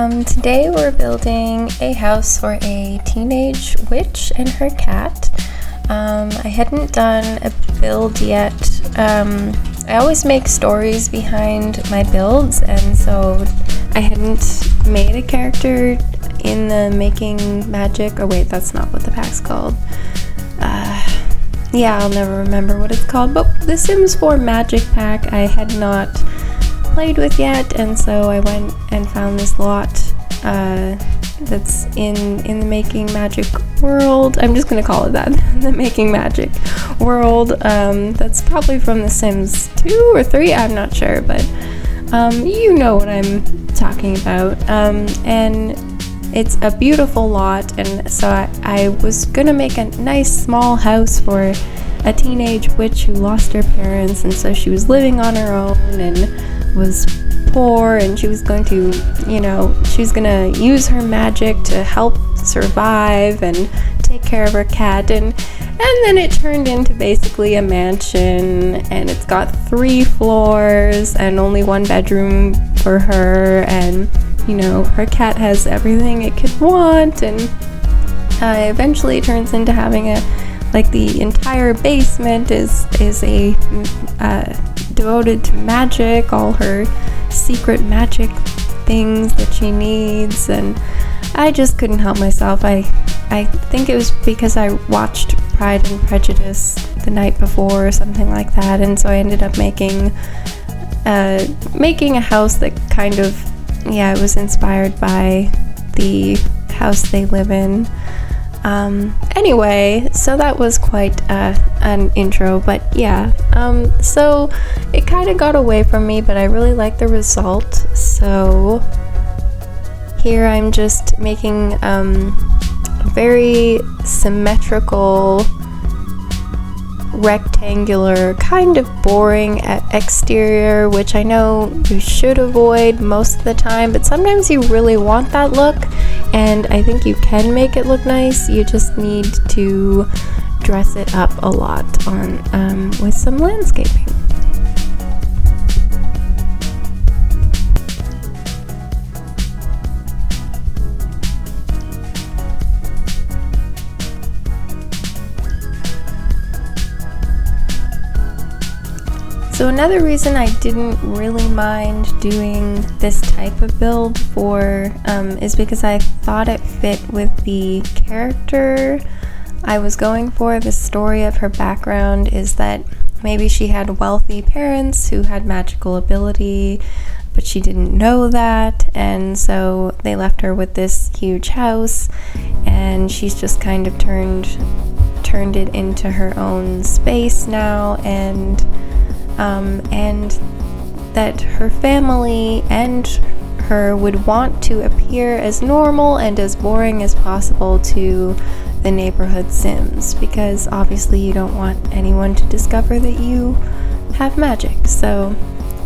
Today we're building a house for a teenage witch and her cat. I hadn't done a build yet. I always make stories behind my builds, and so I hadn't made a character in the Making Magic. Oh wait, that's not what the pack's called. I'll never remember what it's called, but the Sims 4 Magic pack I had not played with yet, and so I went and found this lot that's in the Making Magic world. I'm just gonna call it that, the Making Magic world. That's probably from The Sims 2 or 3, I'm not sure, but you know what I'm talking about. And it's a beautiful lot, and so I was gonna make a nice small house for a teenage witch who lost her parents, and so she was living on her own and was poor, and she was going to, she was gonna use her magic to help survive and take care of her cat, and then it turned into basically a mansion, and it's got 3 floors and only 1 bedroom for her, and her cat has everything it could want, and eventually it turns into having the entire basement is a devoted to magic, all her secret magic things that she needs, and I just couldn't help myself. I think it was because I watched Pride and Prejudice the night before or something like that, and so I ended up making a house that kind of, it was inspired by the house they live in. Anyway, so that was quite an intro, but so it kind of got away from me, but I really like the result. So here I'm just making a very symmetrical, rectangular, kind of boring exterior, which I know you should avoid most of the time, but sometimes you really want that look, and I think you can make it look nice. You just need to dress it up a lot with some landscaping. So another reason I didn't really mind doing this type of build is because I thought it fit with the character I was going for. The story of her background is that maybe she had wealthy parents who had magical ability, but she didn't know that, and so they left her with this huge house, and she's just kind of turned it into her own space now, and that her family and her would want to appear as normal and as boring as possible to the neighborhood Sims, because obviously you don't want anyone to discover that you have magic. So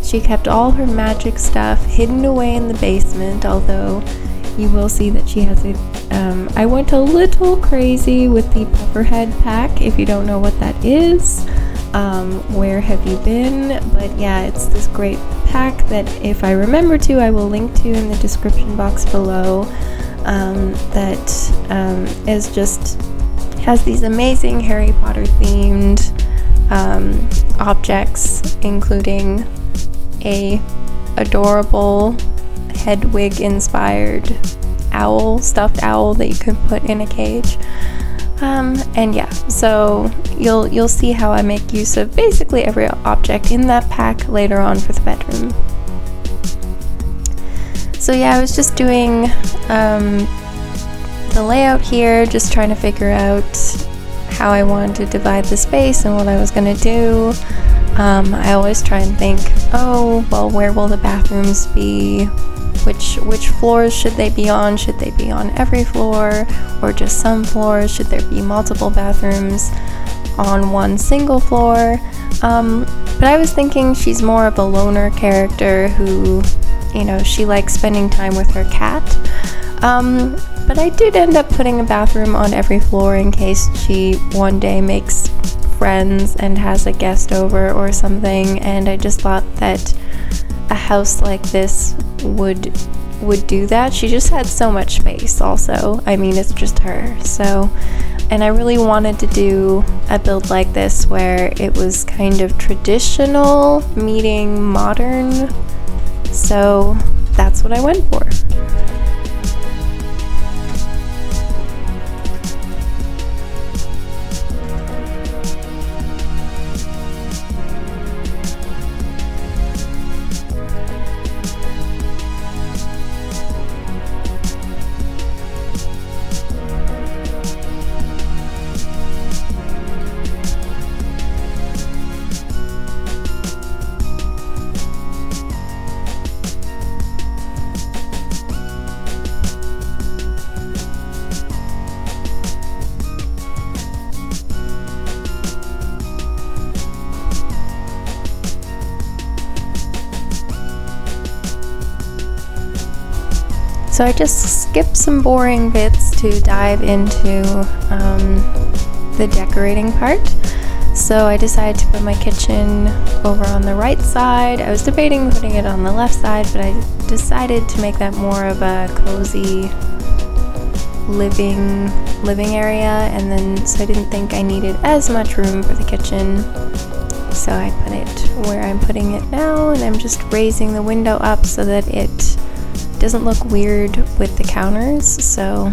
she kept all her magic stuff hidden away in the basement, although you will see that she has I went a little crazy with the Pufferhead pack. If you don't know what that is, where have you been? But it's this great pack that, if I remember to, I will link to in the description box below, that has these amazing Harry Potter themed objects, including a adorable Hedwig inspired stuffed owl that you can put in a cage. So you'll see how I make use of basically every object in that pack later on for the bedroom. So I was just doing the layout here, just trying to figure out how I wanted to divide the space and what I was going to do. I always try and think, where will the bathrooms be? Which floors should they be on? Should they be on every floor or just some floors? Should there be multiple bathrooms on one single floor? But I was thinking she's more of a loner character who, she likes spending time with her cat. But I did end up putting a bathroom on every floor in case she one day makes friends and has a guest over or something, and I just thought that a house like this would would do that. She just had so much space also. I mean, it's just her. So, and I really wanted to do a build like this where it was kind of traditional meeting modern. So that's what I went for. So I just skipped some boring bits to dive into the decorating part. So I decided to put my kitchen over on the right side. I was debating putting it on the left side, but I decided to make that more of a cozy living area, and then so I didn't think I needed as much room for the kitchen. So I put it where I'm putting it now, and I'm just raising the window up so that it doesn't look weird with the counters. So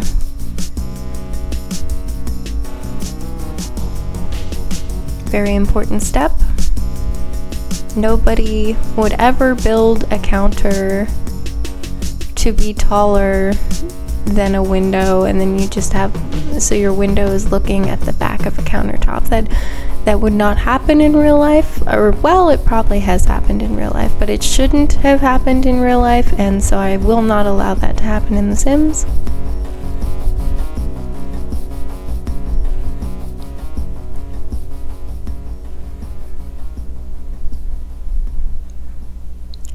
very important step. Nobody would ever build a counter to be taller than a window, and then you just have, so your window is looking at the back of a countertop. That would not happen in real life, or well, it probably has happened in real life, but it shouldn't have happened in real life, and so I will not allow that to happen in The Sims.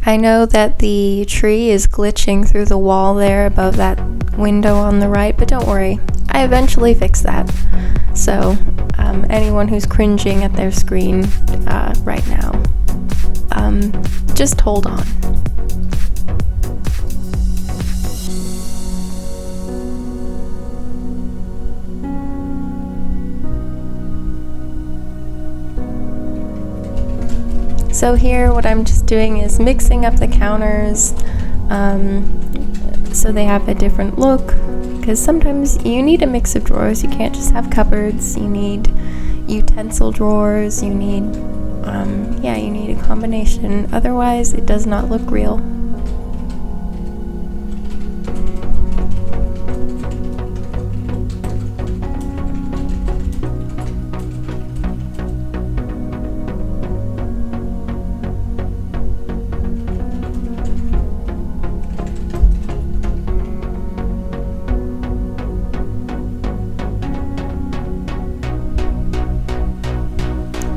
I know that the tree is glitching through the wall there above that window on the right, but don't worry, I eventually fixed that. So anyone who's cringing at their screen right now, just hold on. So here what I'm just doing is mixing up the counters so they have a different look, because sometimes you need a mix of drawers. You can't just have cupboards. You need utensil drawers. You need you need a combination, otherwise it does not look real.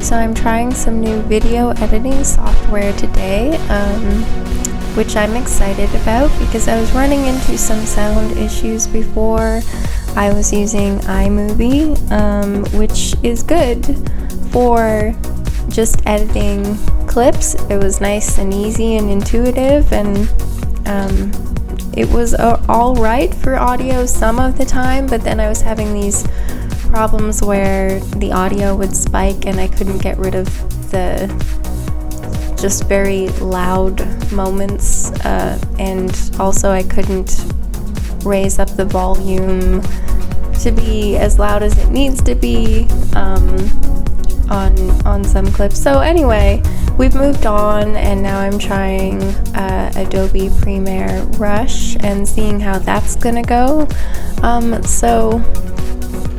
So I'm trying some new video editing software today, which I'm excited about because I was running into some sound issues before. I was using iMovie, which is good for just editing clips. It was nice and easy and intuitive, and it was all right for audio some of the time, but then I was having these problems where the audio would spike and I couldn't get rid of the just very loud moments, and also I couldn't raise up the volume to be as loud as it needs to be on some clips. So anyway, we've moved on, and now I'm trying Adobe Premiere Rush and seeing how that's gonna go. So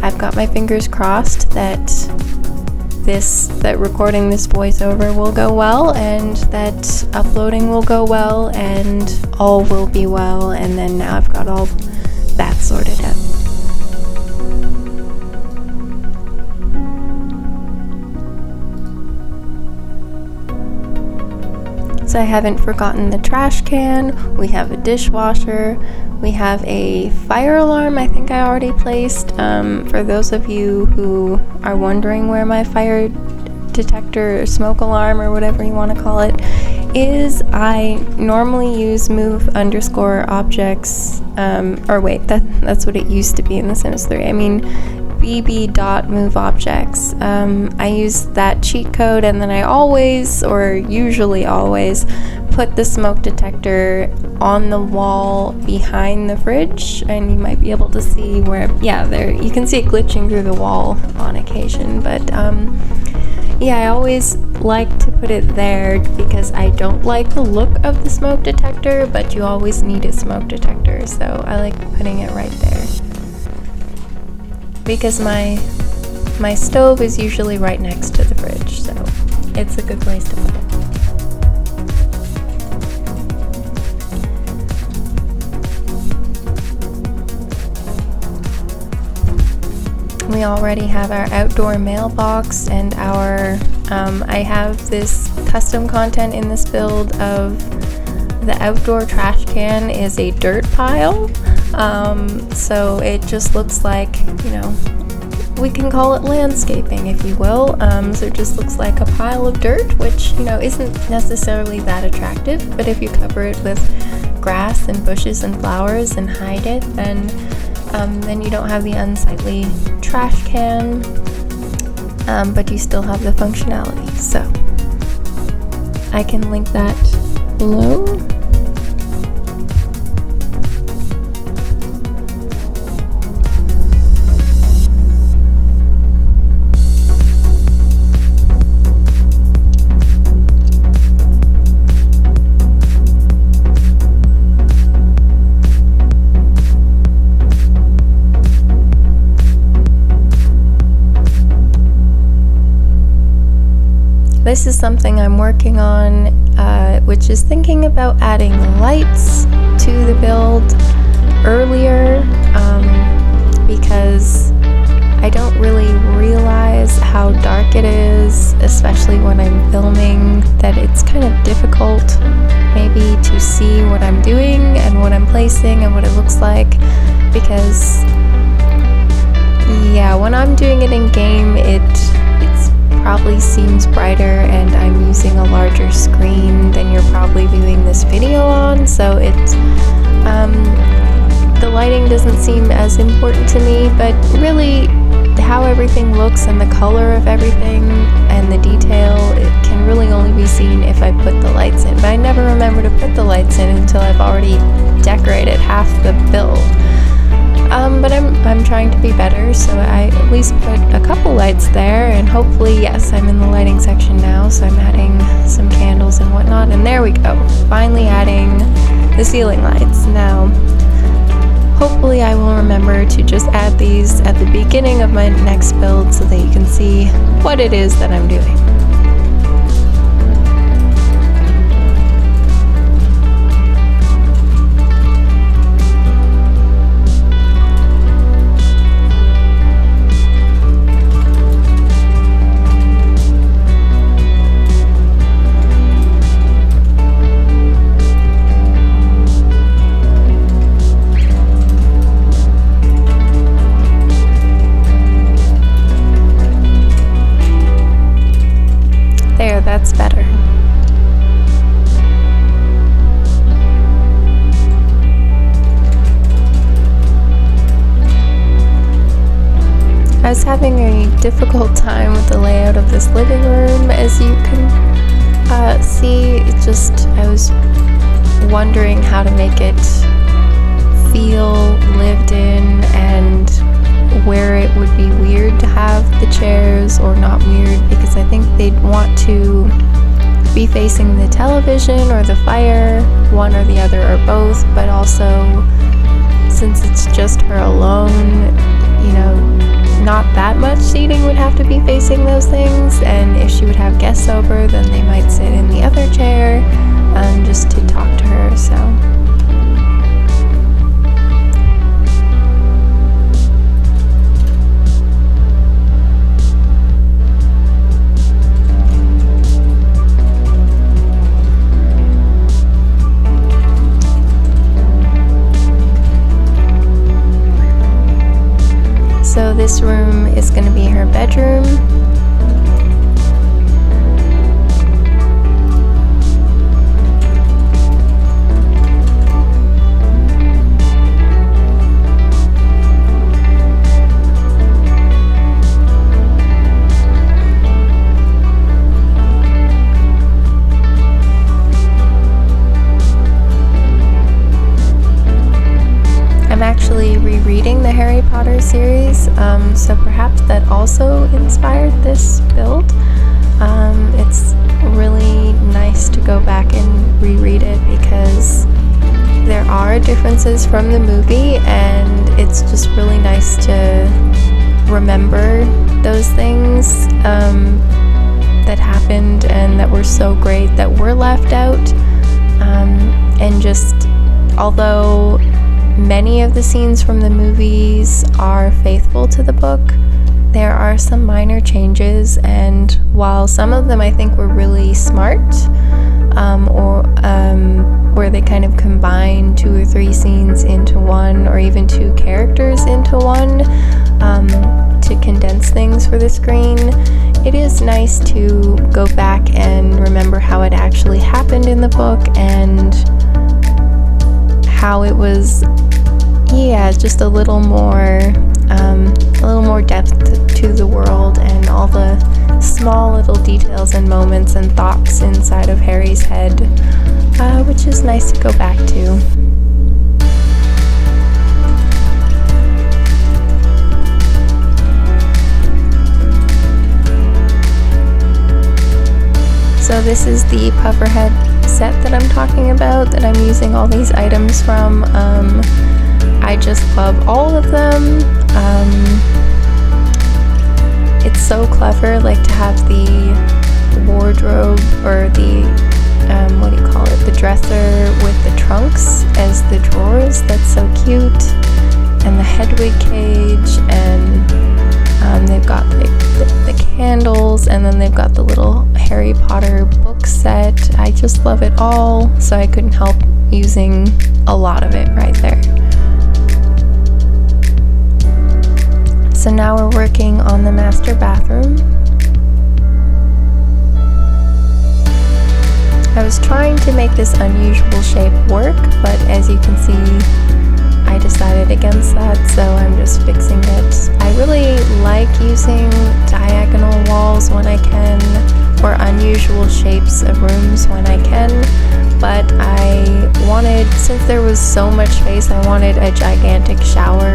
I've got my fingers crossed that recording this voiceover will go well, and that uploading will go well, and all will be well, and then now I've got all that sorted out. So I haven't forgotten the trash can, we have a dishwasher, we have a fire alarm I think I already placed. For those of you who are wondering where my fire detector or smoke alarm or whatever you want to call it is I normally use move_objects, or wait, that's what it used to be in The Sims 3. I mean bb.moveObjects. I use that cheat code, and then I always, or usually always, put the smoke detector on the wall behind the fridge, and you might be able to see where, yeah, there, you can see it glitching through the wall on occasion, but yeah, I always like to put it there because I don't like the look of the smoke detector, but you always need a smoke detector, so I like putting it right there. Because my stove is usually right next to the fridge, so it's a good place to put it. We already have our outdoor mailbox and our, I have this custom content in this build of the outdoor trash can is a dirt pile. So it just looks like, you know, we can call it landscaping, if you will. So it just looks like a pile of dirt, which, you know, isn't necessarily that attractive, but if you cover it with grass and bushes and flowers and hide it, then you don't have the unsightly trash can, but you still have the functionality. So I can link that below. This is something I'm working on, which is thinking about adding lights to the build earlier, because I don't really realize how dark it is, especially when I'm filming, that it's kind of difficult maybe to see what I'm doing and what I'm placing and what it looks like, because yeah, when I'm doing it in game, it probably seems brighter and I'm using a larger screen than you're probably viewing this video on, so it's the lighting doesn't seem as important to me, but really how everything looks and the color of everything and the detail, it can really only be seen if I put the lights in, but I never remember to put the lights in until I've already decorated half the build. But I'm trying to be better, so I at least put a couple lights there, and hopefully, yes, I'm in the lighting section now, so I'm adding some candles and whatnot, and there we go, finally adding the ceiling lights. Now, hopefully I will remember to just add these at the beginning of my next build so that you can see what it is that I'm doing. There, that's better. I was having a difficult time with the layout of this living room, as you can see. It just, I was wondering how to make it feel lived in and where it would be weird to have the chairs or not weird, because I think they'd want to be facing the television or the fire, one or the other or both, but also since it's just her alone, you know, not that much seating would have to be facing those things, and if she would have guests over, then they might sit in the other chair just to talk to her, so. So this room is going to be her bedroom. I'm actually rereading the Harry Potter series, so perhaps that also inspired this build. It's really nice to go back and reread it because there are differences from the movie, and it's just really nice to remember those things that happened and that were so great that were left out. And just, although many of the scenes from the movies are faithful to the book, there are some minor changes, and while some of them I think were really smart, where they kind of combine 2 or 3 scenes into one, or even 2 characters into one, to condense things for the screen, it is nice to go back and remember how it actually happened in the book and how it was, just a little more depth to the world, and all the small little details and moments and thoughts inside of Harry's head, which is nice to go back to. So this is the pufferhead set that I'm talking about, that I'm using all these items from. I just love all of them. It's so clever, like to have the wardrobe, or the, the dresser with the trunks as the drawers. That's so cute. And the Hedwig cage, and they've got the candles, and then they've got the little Harry Potter book set. I just love it all, so I couldn't help using a lot of it right there. So now we're working on the master bathroom. I was trying to make this unusual shape work, but as you can see, I decided against that, so I'm just fixing it. I really like using diagonal walls when I can, or unusual shapes of rooms when I can, but I wanted, since there was so much space, I wanted a gigantic shower,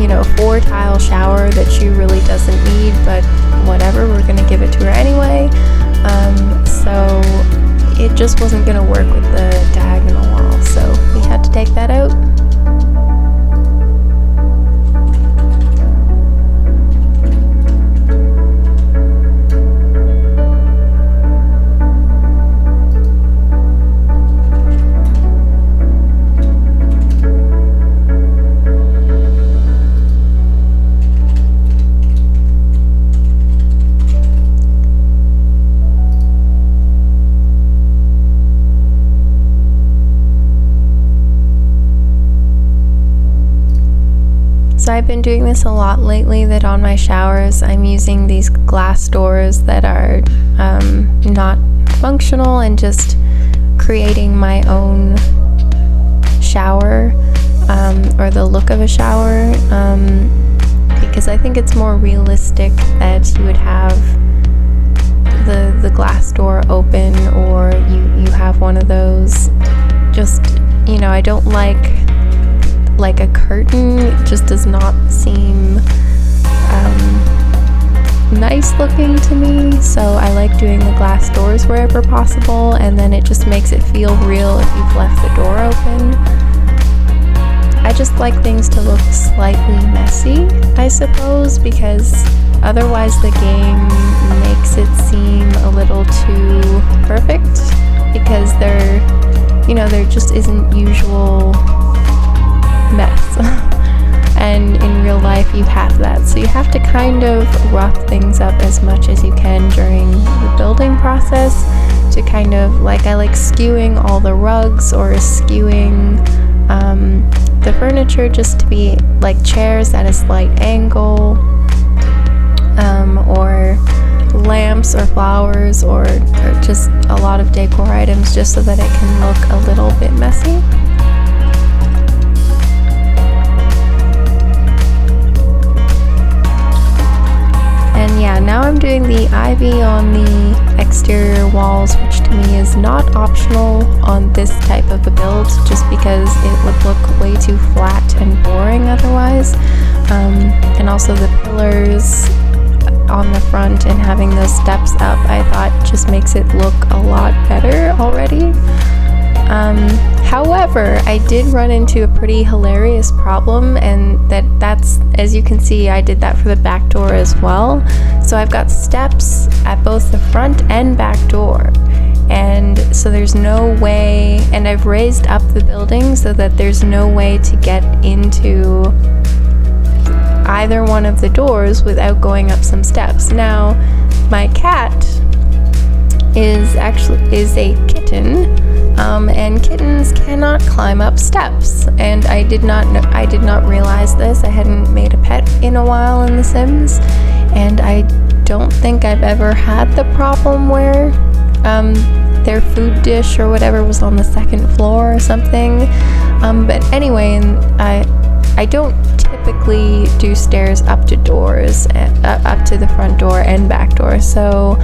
a 4-tile shower that she really doesn't need, but whatever, we're gonna give it to her anyway. So it just wasn't gonna work with the diagonal wall, so we had to take that out. So I've been doing this a lot lately, that on my showers I'm using these glass doors that are not functional, and just creating my own shower, or the look of a shower, because I think it's more realistic that you would have the glass door open, or you have one of those. Just, I don't like a curtain. It just does not seem nice looking to me, so I like doing the glass doors wherever possible, and then it just makes it feel real if you've left the door open. I just like things to look slightly messy, I suppose, because otherwise the game makes it seem a little too perfect, because there just isn't usual mess. And in real life you have that, so you have to kind of rough things up as much as you can during the building process, to kind of, I like skewing all the rugs, or skewing the furniture just to be like chairs at a slight angle, or lamps or flowers, or just a lot of decor items, just so that it can look a little bit messy. And yeah, now I'm doing the ivy on the exterior walls, which to me is not optional on this type of a build, just because it would look way too flat and boring otherwise. And also the pillars on the front and having those steps up, I thought just makes it look a lot better already. However, I did run into a pretty hilarious problem, and that's, as you can see, I did that for the back door as well. So I've got steps at both the front and back door, and so there's no way, and I've raised up the building so that there's no way to get into either one of the doors without going up some steps. Now, my cat is a kitten, and kittens cannot climb up steps, and I did not realize this. I hadn't made a pet in a while in The Sims, and I don't think I've ever had the problem where their food dish or whatever was on the second floor or something. But anyway, and I don't typically do stairs up to doors, up to the front door and back door, so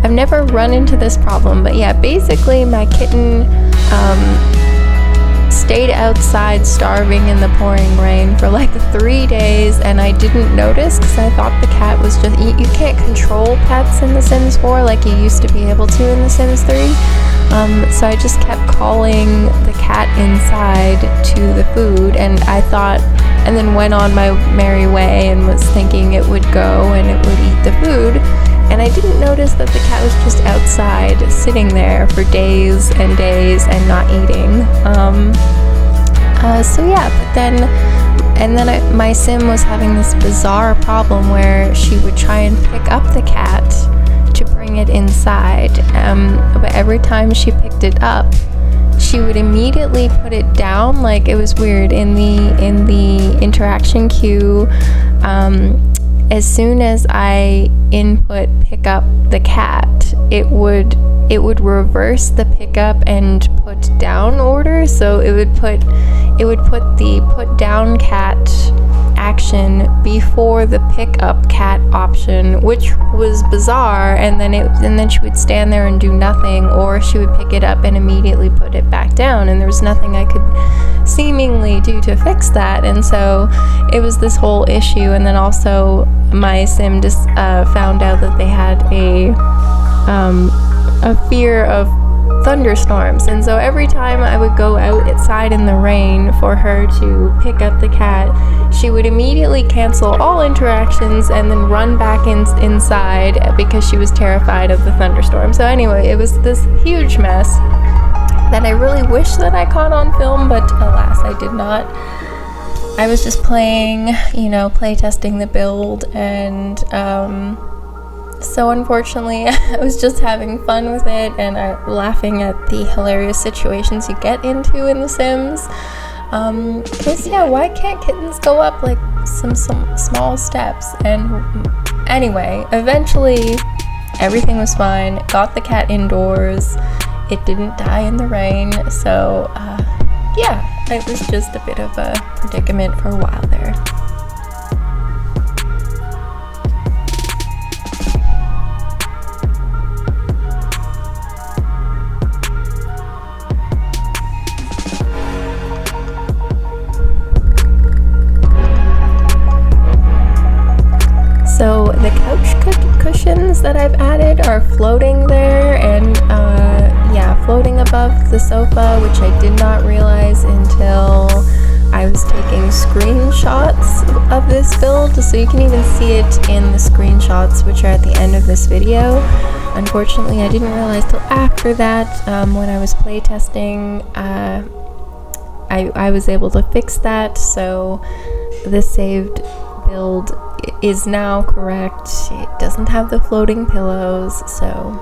I've never run into this problem. But yeah, basically my kitten stayed outside starving in the pouring rain for like 3 days, and I didn't notice because I thought the cat was just, you can't control pets in The Sims 4 like you used to be able to in The Sims 3. So I just kept calling the cat inside to the food, and I thought, and then went on my merry way and was thinking it would go and it would eat the food, and I didn't notice that the cat was just outside sitting there for days and days and not eating. So yeah, but then my sim was having this bizarre problem where she would try and pick up the cat to bring it inside, but every time she picked it up, she would immediately put it down. Like, it was weird. In the interaction queue, as soon as I input pick up the cat, it would reverse the pickup and put down order. So it would put the put down cat action before the pick up cat option, which was bizarre. And then she would stand there and do nothing, or she would pick it up and immediately put it back down, and there was nothing I could seemingly do to fix that. And so it was this whole issue. And then also my sim just found out that they had a fear of thunderstorms, and so every time I would go outside in the rain for her to pick up the cat, she would immediately cancel all interactions and then run back inside because she was terrified of the thunderstorm. So anyway, it was this huge mess that I really wish that I caught on film, but alas, I did not. I was just playing, play testing the build, and so unfortunately, I was just having fun with it and laughing at the hilarious situations you get into in The Sims. Because yeah, why can't kittens go up like some small steps? And anyway, eventually everything was fine. Got the cat indoors. It didn't die in the rain. So yeah, it was just a bit of a predicament for a while there. So the couch cushions that I've added are floating there, and floating above the sofa, which I did not realize until I was taking screenshots of this build. So you can even see it in the screenshots, which are at the end of this video. Unfortunately, I didn't realize till after that, when I was playtesting, I was able to fix that, so the saved build is now correct. It doesn't have the floating pillows, so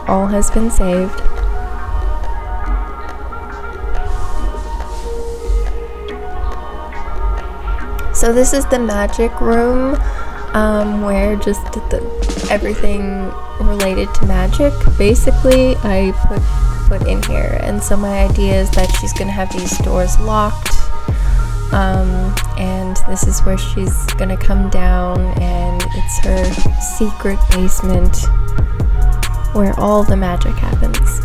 all has been saved. So this is the magic room, where just everything related to magic basically I put in here. And so my idea is that she's gonna have these doors locked, And this is where she's gonna come down, and it's her secret basement where all the magic happens.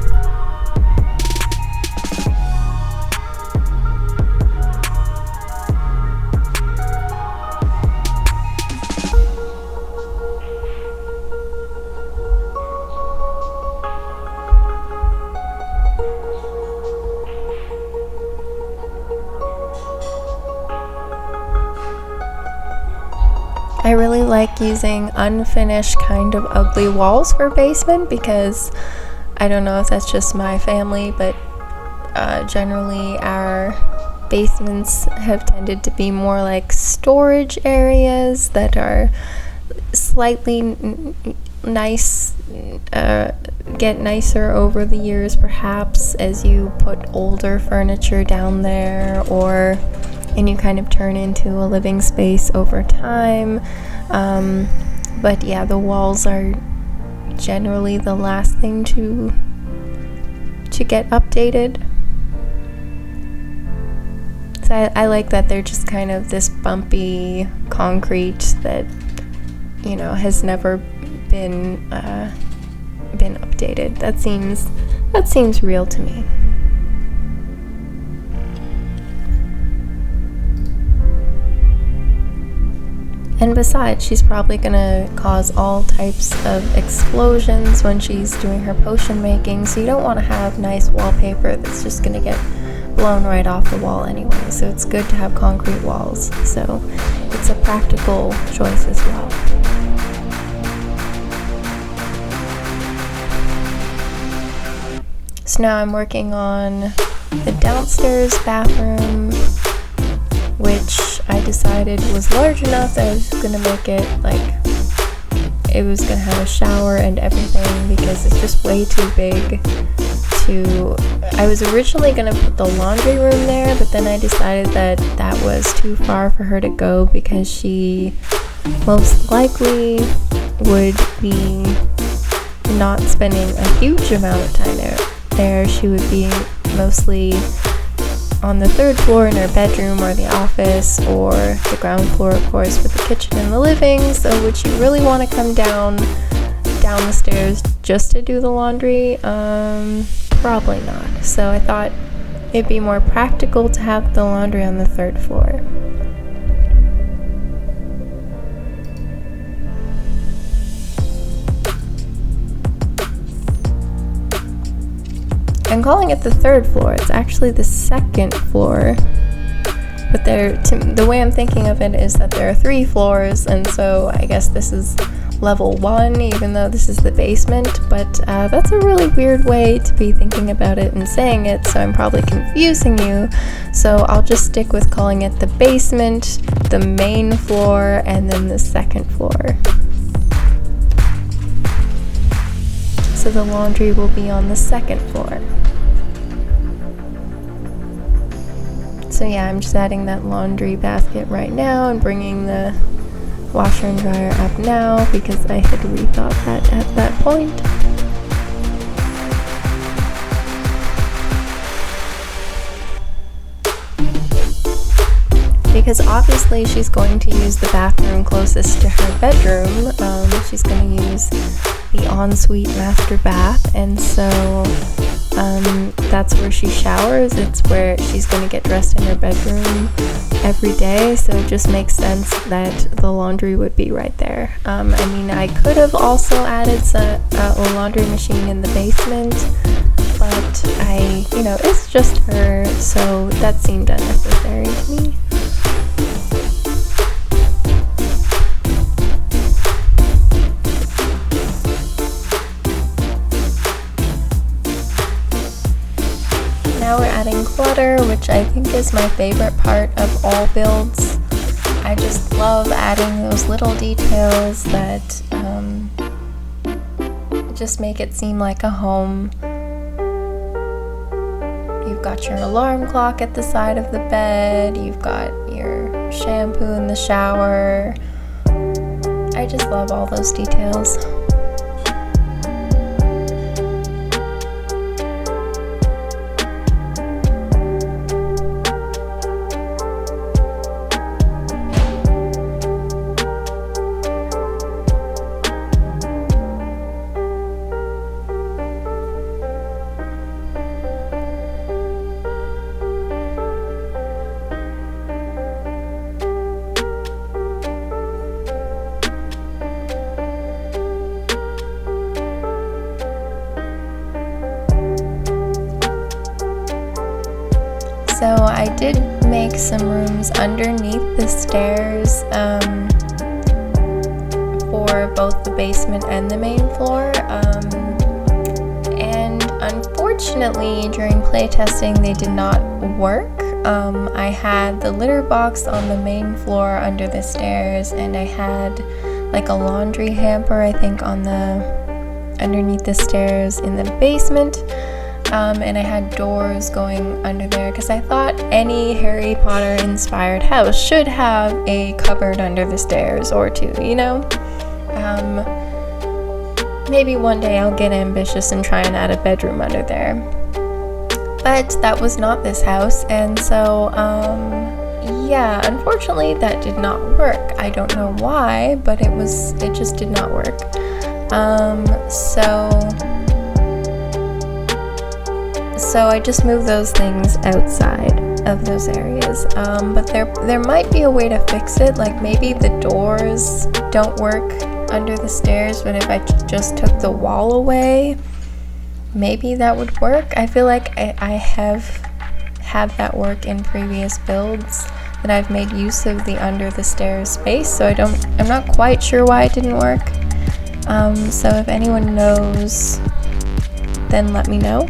I really like using unfinished kind of ugly walls for basement because I don't know if that's just my family, but generally our basements have tended to be more like storage areas that are slightly nice, get nicer over the years perhaps as you put older furniture down there, and you kind of turn into a living space over time. But yeah, the walls are generally the last thing to get updated. So I like that they're just kind of this bumpy concrete that, you know, has never been updated. That seems real to me. And besides, she's probably gonna cause all types of explosions when she's doing her potion making, so you don't want to have nice wallpaper that's just gonna get blown right off the wall anyway. So it's good to have concrete walls. So it's a practical choice as well. So now I'm working on the downstairs bathroom, which I decided was large enough that I was gonna make it like it was gonna have a shower and everything because it's just way too big I was originally gonna put the laundry room there, but then I decided that that was too far for her to go because she most likely would be not spending a huge amount of time there. She would be mostly on the third floor in her bedroom or the office, or the ground floor, of course, with the kitchen and the living. So would she really want to come down the stairs just to do the laundry? Probably not. So I thought it'd be more practical to have the laundry on the third floor. I'm calling it the third floor. It's actually the second floor. But the way I'm thinking of it is that there are 3 floors, and so I guess this is level 1, even though this is the basement. But that's a really weird way to be thinking about it and saying it, so I'm probably confusing you. So I'll just stick with calling it the basement, the main floor, and then the second floor. So the laundry will be on the second floor. So yeah, I'm just adding that laundry basket right now and bringing the washer and dryer up now because I had rethought that at that point. Because obviously she's going to use the bathroom closest to her bedroom. She's going to use the ensuite master bath, and so that's where she showers. It's where she's going to get dressed in her bedroom every day, so it just makes sense that the laundry would be right there. I mean, I could have also added a laundry machine in the basement, but it's just her, so that seemed unnecessary to me. Now we're adding clutter, which I think is my favorite part of all builds. I just love adding those little details that just make it seem like a home. You've got your alarm clock at the side of the bed, you've got your shampoo in the shower. I just love all those details. So I did make some rooms underneath the stairs for both the basement and the main floor. And unfortunately, during playtesting, they did not work. I had the litter box on the main floor under the stairs, and I had like a laundry hamper, I think, on the underneath the stairs in the basement. And I had doors going under there because I thought any Harry Potter inspired house should have a cupboard under the stairs or two, you know? Maybe one day I'll get ambitious and try and add a bedroom under there. But that was not this house, and so, yeah, unfortunately that did not work. I don't know why, but it just did not work. So I just moved those things outside of those areas. But there might be a way to fix it. Like maybe the doors don't work under the stairs, but if I just took the wall away, maybe that would work. I feel like I have had that work in previous builds, that I've made use of the under the stairs space, so I'm not quite sure why it didn't work. So if anyone knows, then let me know.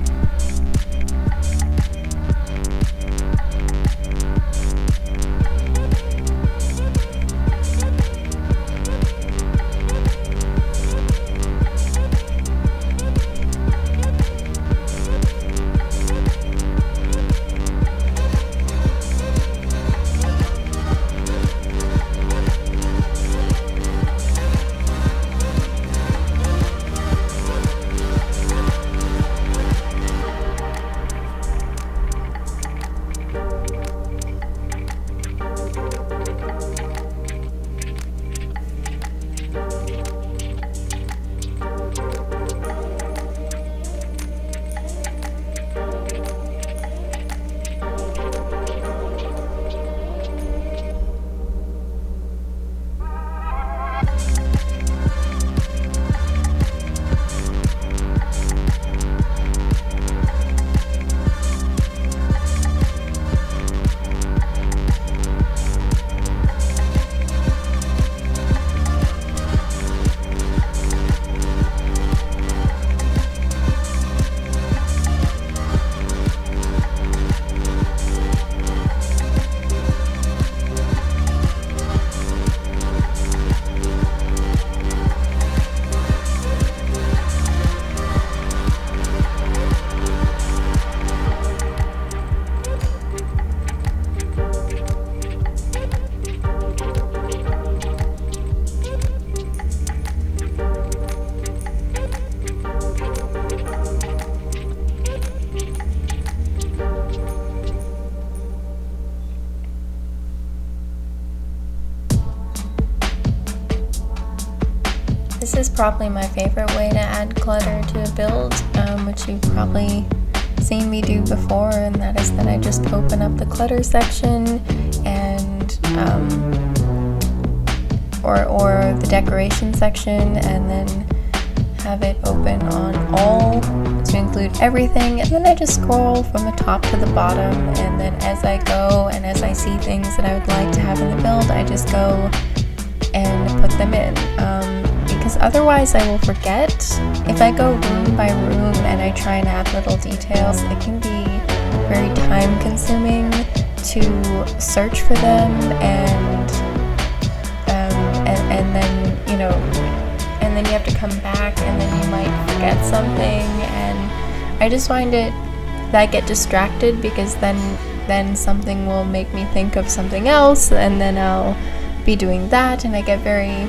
This is probably my favorite way to add clutter to a build, which you've probably seen me do before, and that is that I just open up the clutter section and or the decoration section, and then have it open on all to include everything, and then I just scroll from the top to the bottom, and then as I go and as I see things that I would like to have in the build, I just go and put them in, because otherwise I will forget. If I go room by room and I try and add little details, it can be very time consuming to search for them, and then and then you have to come back, and then you might forget something, and I just find it that I get distracted, because then something will make me think of something else, and then I'll be doing that, and I get very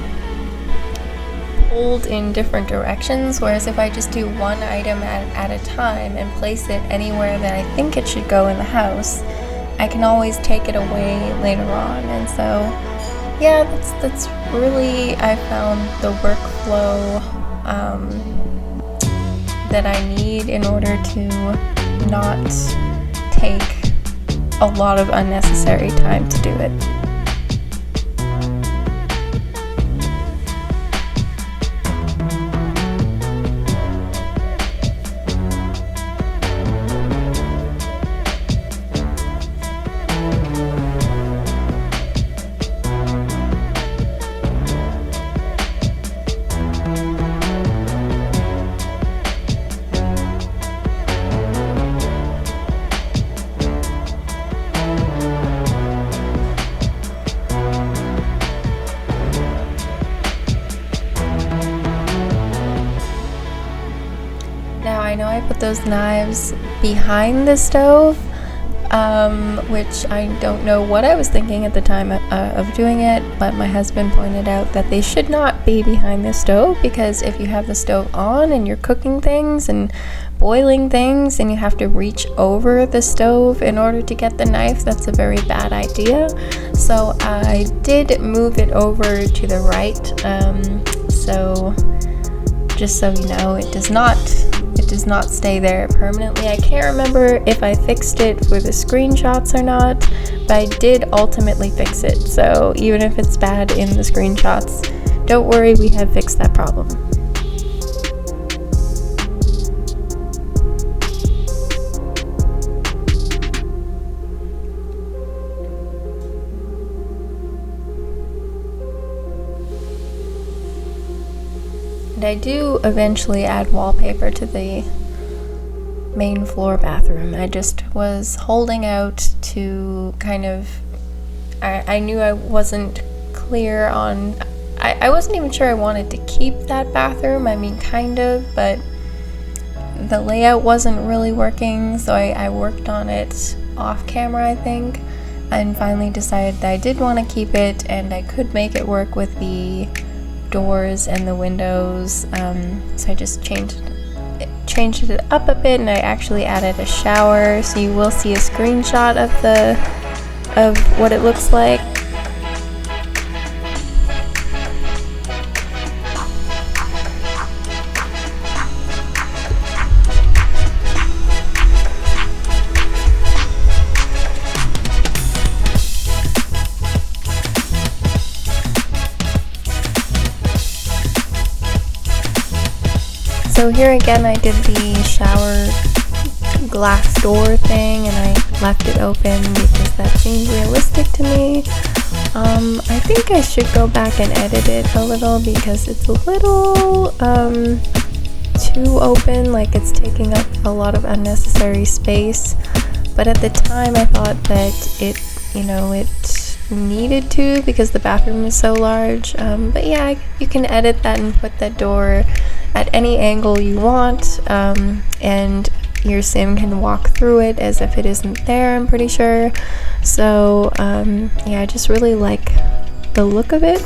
pulled in different directions. Whereas if I just do one item at a time and place it anywhere that I think it should go in the house, I can always take it away later on. And so yeah, that's really, I found the workflow that I need in order to not take a lot of unnecessary time to do it. those knives behind the stove, which I don't know what I was thinking at the time of doing it, but my husband pointed out that they should not be behind the stove, because if you have the stove on and you're cooking things and boiling things and you have to reach over the stove in order to get the knife, that's a very bad idea. So I did move it over to the right, so just so you know, it does not stay there permanently. I can't remember if I fixed it for the screenshots or not, but I did ultimately fix it. So even if it's bad in the screenshots, don't worry, we have fixed that problem. And I do eventually add wallpaper to the main floor bathroom. I just was holding out to kind of, I knew I wasn't clear on, I wasn't even sure I wanted to keep that bathroom. I mean, kind of, but the layout wasn't really working, so I worked on it off camera, I think, and finally decided that I did want to keep it, and I could make it work with the doors and the windows, so I just changed it up a bit, and I actually added a shower, so you will see a screenshot of what it looks like. So here again, I did the shower glass door thing, and I left it open because that seemed realistic to me. I think I should go back and edit it a little, because it's a little too open, like it's taking up a lot of unnecessary space. But at the time I thought that it needed to, because the bathroom is so large. But yeah, you can edit that and put that door at any angle you want, and your sim can walk through it as if it isn't there, I'm pretty sure. So yeah, I just really like the look of it.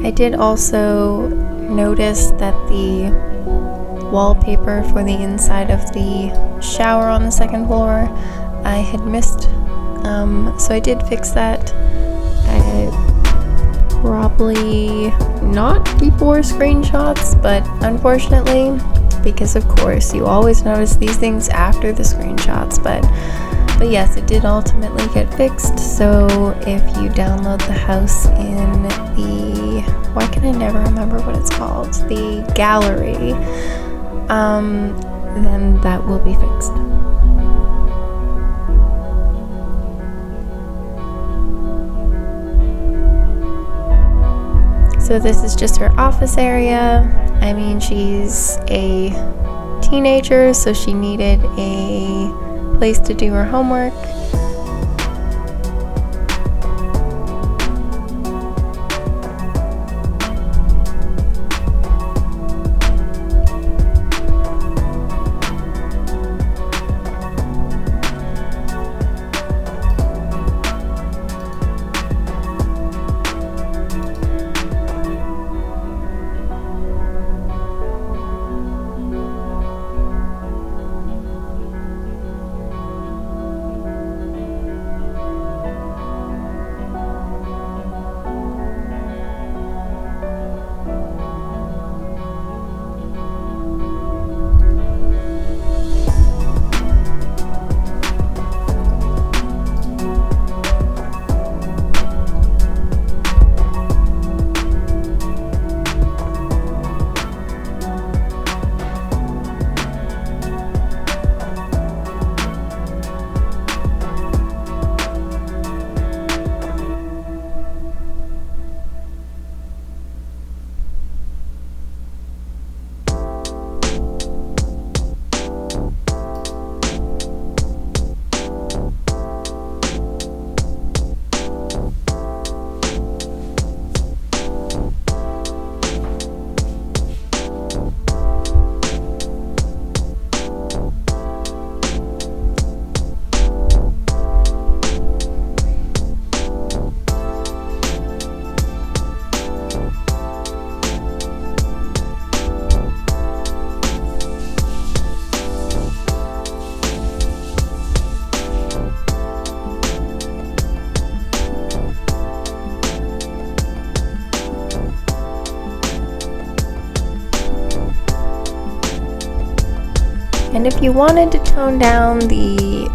I did also notice that the wallpaper for the inside of the shower on the second floor I had missed, so I did fix that. Probably not before screenshots, but unfortunately, because of course you always notice these things after the screenshots, but yes, it did ultimately get fixed. So if you download the house in the, why can I never remember what it's called, the gallery, then that will be fixed. So this is just her office area. I mean, she's a teenager, so she needed a place to do her homework. if you wanted to tone down the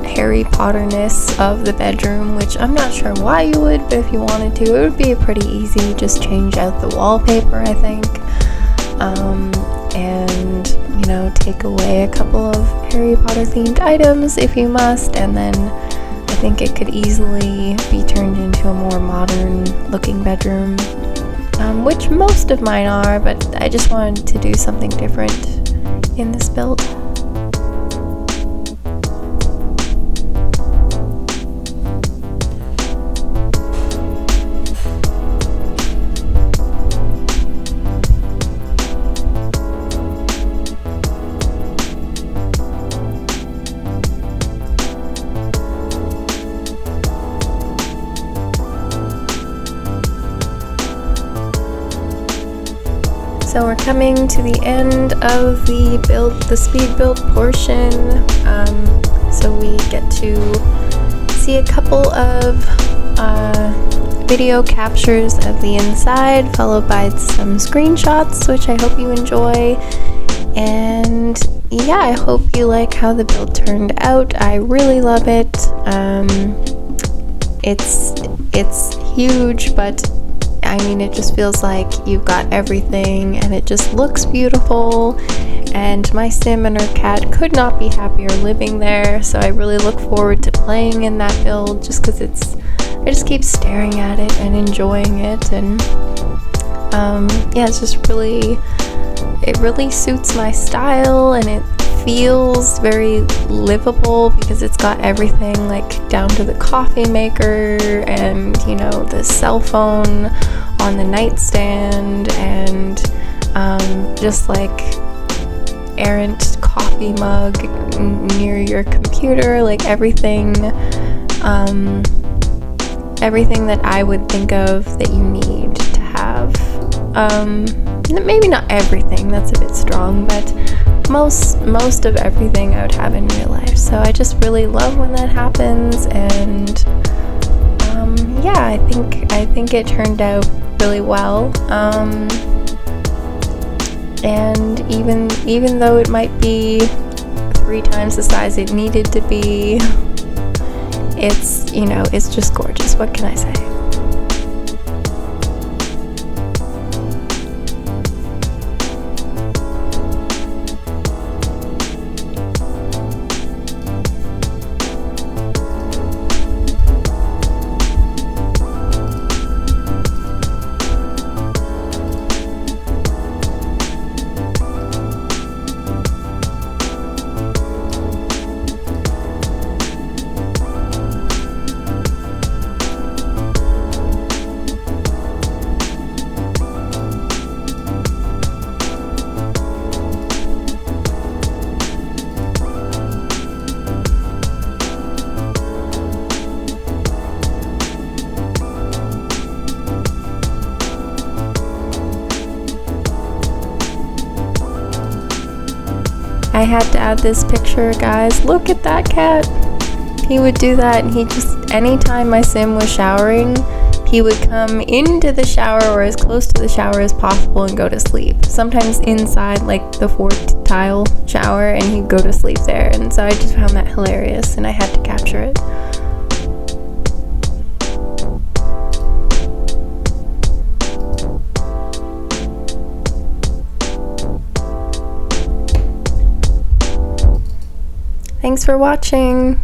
Harry Potter-ness of the bedroom, which I'm not sure why you would, but if you wanted to, it would be pretty easy. Just change out the wallpaper, I think, and, you know, take away a couple of Harry Potter themed items if you must, and then I think it could easily be turned into a more modern looking bedroom, which most of mine are, but I just wanted to do something different in this build. So we're coming to the end of the speed build portion. So we get to see a couple of video captures of the inside, followed by some screenshots, which I hope you enjoy. And yeah, I hope you like how the build turned out. I really love it. It's huge, but I mean, it just feels like you've got everything, and it just looks beautiful, and my sim and her cat could not be happier living there, so I really look forward to playing in that build, just because I just keep staring at it and enjoying it, and yeah, it's just it really suits my style, and it feels very livable because it's got everything, like down to the coffee maker and, you know, the cell phone on the nightstand, and just like errant coffee mug near your computer, like everything that I would think of that you need to have. Maybe not everything, that's a bit strong, but most of everything I would have in real life. So I just really love when that happens, and yeah, I think it turned out really well. And even though it might be 3 times the size it needed to be, it's, you know, it's just gorgeous. What can I say? I had to add this picture, guys. Look at that cat. He would do that, and he just, anytime my sim was showering, he would come into the shower or as close to the shower as possible and go to sleep. Sometimes inside, like the 4-tile shower, and he'd go to sleep there. And so I just found that hilarious, and I had to capture it. Thanks for watching.